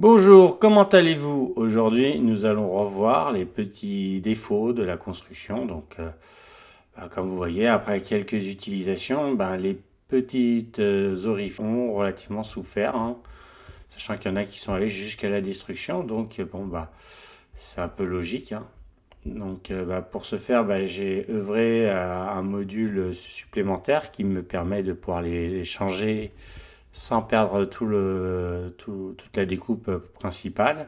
Bonjour, comment allez-vous? Aujourd'hui, nous allons revoir les petits défauts de la construction. Comme vous voyez, après quelques utilisations, les petites orifices ont relativement souffert, hein, sachant qu'il y en a qui sont allés jusqu'à la destruction. C'est un peu logique, hein. Pour ce faire, j'ai œuvré à un module supplémentaire qui me permet de pouvoir les changer sans perdre toute la découpe principale.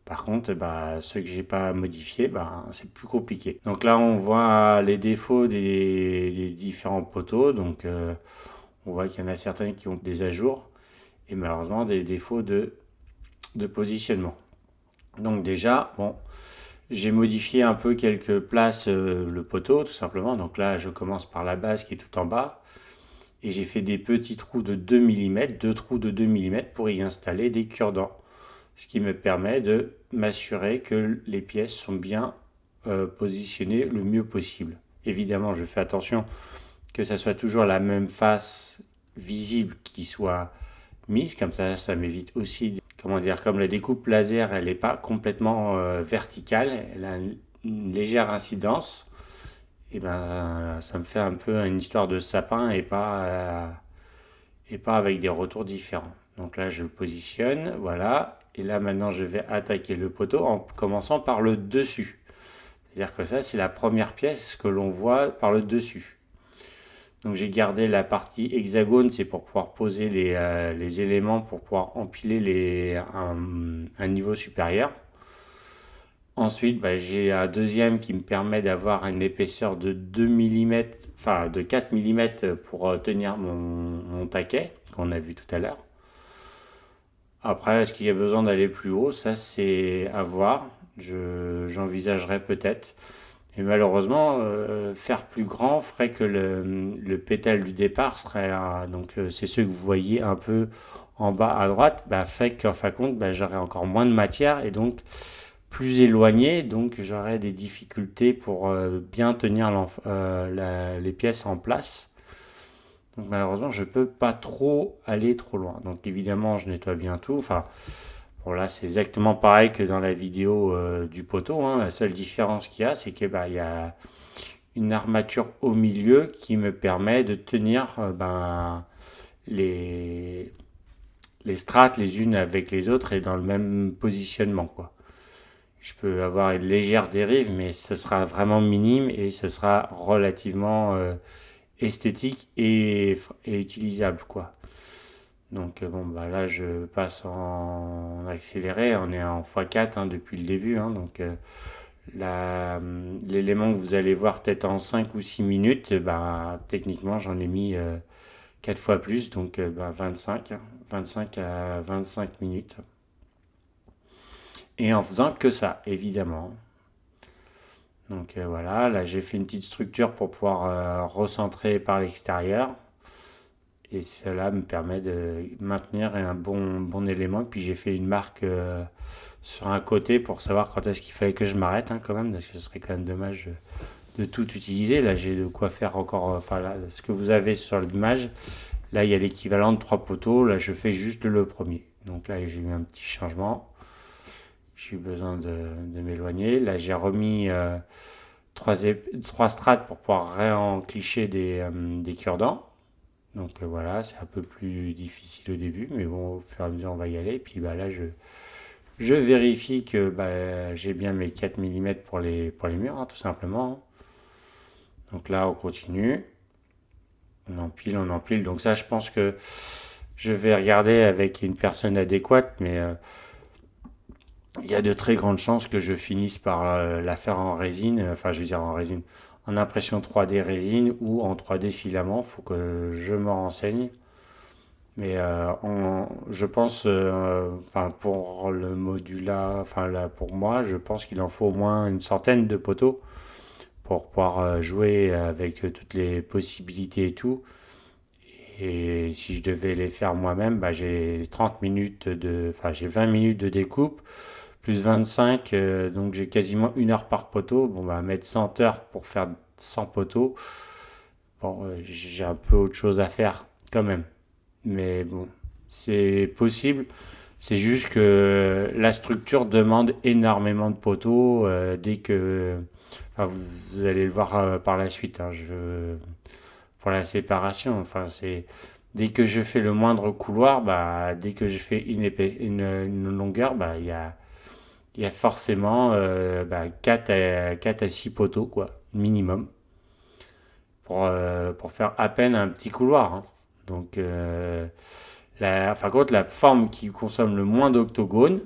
Par contre, ceux que j'ai pas modifiés, c'est plus compliqué. Donc là, on voit les défauts des différents poteaux. On voit qu'il y en a certains qui ont des ajours et malheureusement des défauts de positionnement. Donc déjà, bon, j'ai modifié un peu quelques places le poteau, tout simplement. Donc là, je commence par la base qui est tout en bas. Et j'ai fait des petits trous de 2 mm, deux trous de 2 mm pour y installer des cure-dents. Ce qui me permet de m'assurer que les pièces sont bien positionnées le mieux possible. Évidemment, je fais attention que ça soit toujours la même face visible qui soit mise, comme ça m'évite aussi, comment dire, comme la découpe laser, elle n'est pas complètement verticale, elle a une légère incidence, et ça me fait un peu une histoire de sapin et pas avec des retours différents. Donc là, je le positionne, voilà. Et là, maintenant, je vais attaquer le poteau en commençant par le dessus. C'est-à-dire que ça, c'est la première pièce que l'on voit par le dessus. Donc j'ai gardé la partie hexagone, c'est pour pouvoir poser les éléments, pour pouvoir empiler un niveau supérieur. Ensuite, j'ai un deuxième qui me permet d'avoir une épaisseur de 2 mm, enfin de 4 mm pour tenir mon taquet qu'on a vu tout à l'heure. Après, est-ce qu'il y a besoin d'aller plus haut? Ça, c'est à voir. J'envisagerais peut-être. Et malheureusement, faire plus grand ferait que le pétale du départ serait c'est ceux que vous voyez un peu en bas à droite, fait qu'en fin de compte, j'aurais encore moins de matière et donc plus éloigné, donc j'aurais des difficultés pour bien tenir les pièces en place. Donc malheureusement, je peux pas trop aller trop loin. Donc évidemment, je nettoie bien tout. Enfin, bon là, c'est exactement pareil que dans la vidéo du poteau, hein. La seule différence qu'il y a, c'est que il y a une armature au milieu qui me permet de tenir les les strates les unes avec les autres et dans le même positionnement, quoi. Je peux avoir une légère dérive, mais ce sera vraiment minime et ce sera relativement esthétique et utilisable, quoi. Là je passe en accéléré, on est en x4 hein, depuis le début, hein, l'élément que vous allez voir peut-être en 5 ou 6 minutes, techniquement j'en ai mis 4 fois plus, 25, 25 à 25 minutes. Et en faisant que ça, évidemment. Voilà, là j'ai fait une petite structure pour pouvoir recentrer par l'extérieur. Et cela me permet de maintenir un bon élément. Puis j'ai fait une marque sur un côté pour savoir quand est-ce qu'il fallait que je m'arrête, hein, quand même, parce que ce serait quand même dommage de tout utiliser. Là j'ai de quoi faire encore, là, ce que vous avez sur l'image, là il y a l'équivalent de 3 poteaux, là je fais juste le premier. Donc là j'ai eu un petit changement. J'ai eu besoin de m'éloigner. Là, j'ai remis trois strates pour pouvoir réenclicher des cure-dents. Voilà, c'est un peu plus difficile au début, mais bon, au fur et à mesure, on va y aller. Et puis là, je vérifie que j'ai bien mes 4 mm pour les murs, hein, tout simplement. Donc là, on continue. On empile, on empile. Donc ça, je pense que je vais regarder avec une personne adéquate, mais il y a de très grandes chances que je finisse par la faire en résine, enfin je veux dire en résine, en impression 3D résine ou en 3D filament, il faut que je me renseigne. Mais je pense, pour le modula, enfin là pour moi, je pense qu'il en faut au moins une centaine de poteaux pour pouvoir jouer avec toutes les possibilités et tout. Et si je devais les faire moi-même, j'ai 30 minutes j'ai 20 minutes de découpe plus 25, donc j'ai quasiment 1 heure par poteau. Mettre 100 heures pour faire 100 poteaux, j'ai un peu autre chose à faire quand même. Mais bon, c'est possible. C'est juste que la structure demande énormément de poteaux dès que... Enfin, vous allez le voir par la suite, hein, pour la séparation. Enfin, c'est... Dès que je fais le moindre couloir, bah, dès que je fais une longueur, bah, il y a forcément 4 à 6 poteaux, quoi, minimum, pour faire à peine un petit couloir, hein. Donc, enfin, contre, la forme qui consomme le moins d'octogones,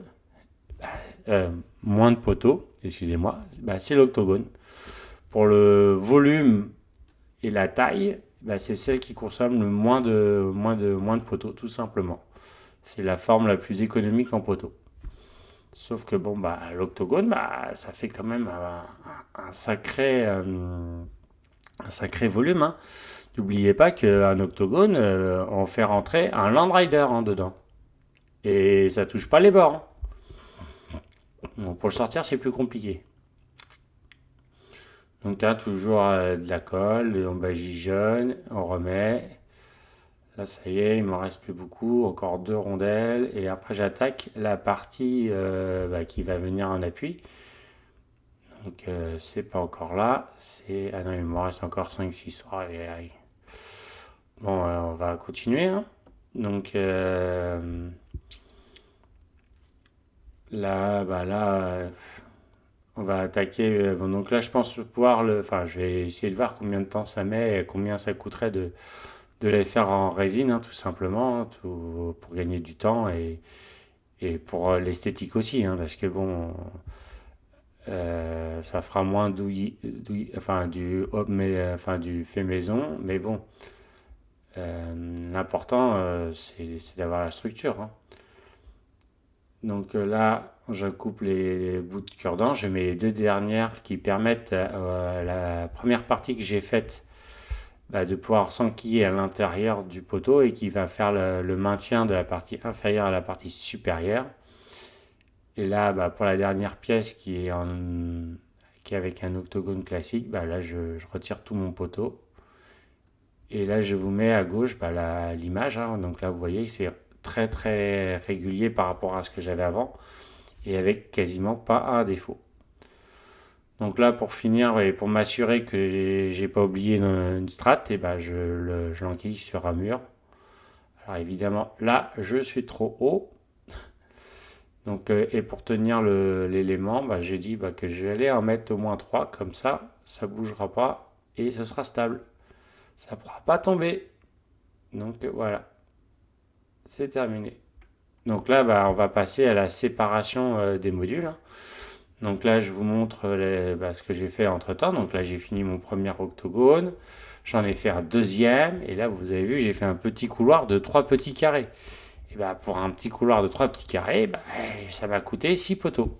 euh, moins de poteaux, excusez-moi, bah, c'est l'octogone. Pour le volume et la taille, bah, c'est celle qui consomme le moins de poteaux, tout simplement. C'est la forme la plus économique en poteaux. Sauf que bon, bah, l'octogone, bah, ça fait quand même un sacré volume, hein. N'oubliez pas qu'un octogone, on fait rentrer un Land Rider, hein, dedans. Et ça touche pas les bords, hein. Donc pour le sortir, c'est plus compliqué. Donc tu as toujours de la colle, on badigeonne, on remet. Là, ça y est, il m'en reste plus beaucoup. Encore 2 rondelles. Et après, j'attaque la partie qui va venir en appui. Donc, c'est pas encore là. Ah non, il m'en reste encore 5-6. Allez, allez. Bon, on va continuer, hein. Donc, là, on va attaquer. Bon, donc là, je pense pouvoir le. Enfin, je vais essayer de voir combien de temps ça met et combien ça coûterait de les faire en résine, hein, tout simplement, hein, pour gagner du temps et pour l'esthétique aussi, hein, parce que bon, ça fera moins enfin du fait maison, mais bon, l'important c'est d'avoir la structure, hein. Donc là, je coupe les bouts de cure-dent, je mets les 2 dernières qui permettent la première partie que j'ai faite de pouvoir s'enquiller à l'intérieur du poteau et qui va faire le maintien de la partie inférieure à la partie supérieure. Et là, pour la dernière pièce qui est avec un octogone classique, là je retire tout mon poteau. Et là je vous mets à gauche l'image, hein. Donc là vous voyez c'est très très régulier par rapport à ce que j'avais avant et avec quasiment pas un défaut. Donc là, pour finir et pour m'assurer que j'ai pas oublié une strat, et je l'enquille sur un mur. Alors évidemment, là, je suis trop haut. Donc, et pour tenir l'élément, j'ai dit que j'allais en mettre au moins 3, comme ça bougera pas et ce sera stable. Ça ne pourra pas tomber. Donc voilà, c'est terminé. Donc là, on va passer à la séparation des modules, hein. Donc là, je vous montre ce que j'ai fait entre temps. Donc là, j'ai fini mon premier octogone. J'en ai fait un deuxième. Et là, vous avez vu, j'ai fait un petit couloir de 3 petits carrés. Et pour un petit couloir de 3 petits carrés, ça m'a coûté 6 poteaux.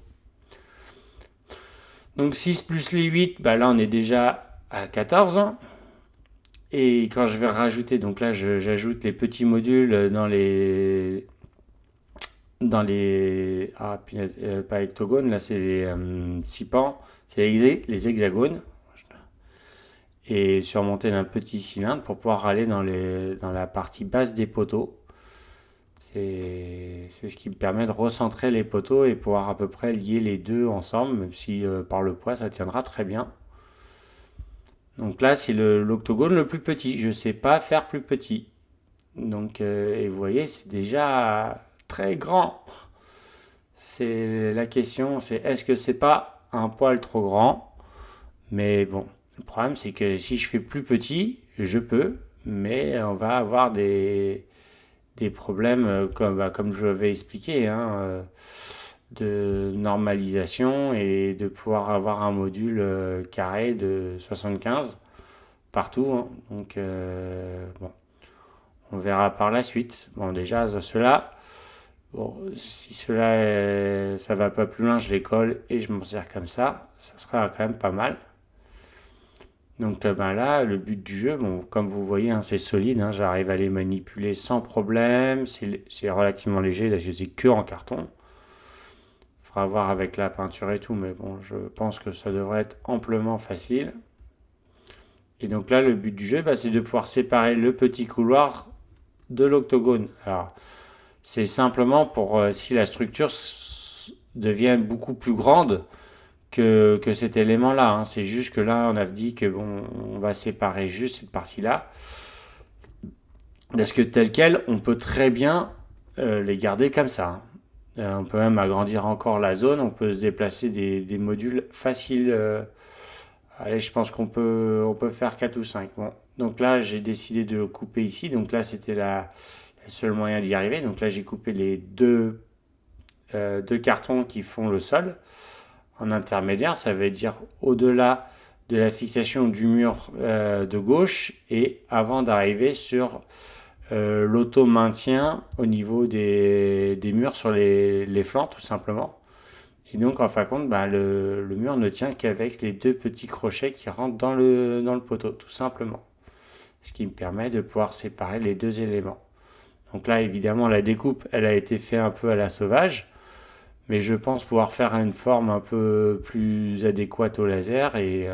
Donc 6 plus les 8, là, on est déjà à 14. Et quand je vais rajouter, donc là, j'ajoute les petits modules ah punaise, pas hectogones, là c'est les 6 pans, c'est les hexagones, et surmonté d'un petit cylindre pour pouvoir aller dans la partie basse des poteaux. C'est ce qui me permet de recentrer les poteaux et pouvoir à peu près lier les deux ensemble, même si par le poids ça tiendra très bien. Donc là c'est l'octogone le plus petit, je ne sais pas faire plus petit. Donc et vous voyez c'est déjà très grand. C'est la question, c'est est-ce que c'est pas un poil trop grand? Mais bon, le problème c'est que si je fais plus petit, je peux, mais on va avoir des problèmes comme je l'avais expliqué, hein, de normalisation et de pouvoir avoir un module carré de 75 partout, hein. Donc bon, on verra par la suite. Bon déjà cela. Bon, si ça va pas plus loin, je les colle et je m'en sers comme ça. Ça sera quand même pas mal. Donc là, le but du jeu, bon, comme vous voyez, hein, c'est solide, hein, j'arrive à les manipuler sans problème. C'est relativement léger, parce que c'est que en carton. Faudra voir avec la peinture et tout, mais bon, je pense que ça devrait être amplement facile. Et donc là, le but du jeu, c'est de pouvoir séparer le petit couloir de l'octogone. Alors, C'est simplement pour si la structure devient beaucoup plus grande que cet élément-là, hein. C'est juste que là, on a dit que bon, on va séparer juste cette partie-là. Parce que tel quel, on peut très bien les garder comme ça, hein. On peut même agrandir encore la zone, on peut se déplacer des modules faciles. Allez, je pense on peut faire 4 ou 5. Bon. Donc là, j'ai décidé de le couper ici. Donc là, c'était le seul moyen d'y arriver. Donc là, j'ai coupé les deux cartons qui font le sol en intermédiaire. Ça veut dire au-delà de la fixation du mur de gauche et avant d'arriver sur l'auto-maintien au niveau des murs sur les flancs, tout simplement. Et donc, en fin de compte, bah, le mur ne tient qu'avec les deux petits crochets qui rentrent dans le poteau, tout simplement. Ce qui me permet de pouvoir séparer les deux éléments. Donc là, évidemment, la découpe, elle a été faite un peu à la sauvage, mais je pense pouvoir faire une forme un peu plus adéquate au laser et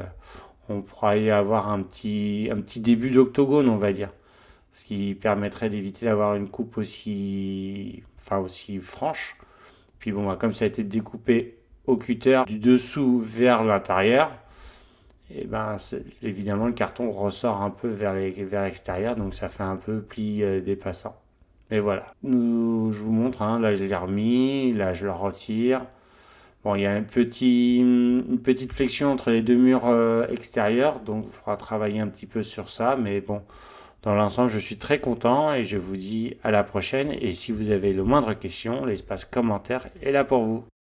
on pourra y avoir un petit début d'octogone, on va dire. Ce qui permettrait d'éviter d'avoir une coupe aussi franche. Puis bon, bah, comme ça a été découpé au cutter du dessous vers l'intérieur, et ben évidemment le carton ressort un peu vers l'extérieur, donc ça fait un peu pli dépassant. Et voilà, je vous montre, hein, là je l'ai remis, là je le retire. Bon, il y a une petite flexion entre les deux murs extérieurs, donc il faudra travailler un petit peu sur ça, mais bon, dans l'ensemble, je suis très content et je vous dis à la prochaine. Et si vous avez le moindre question, l'espace commentaire est là pour vous.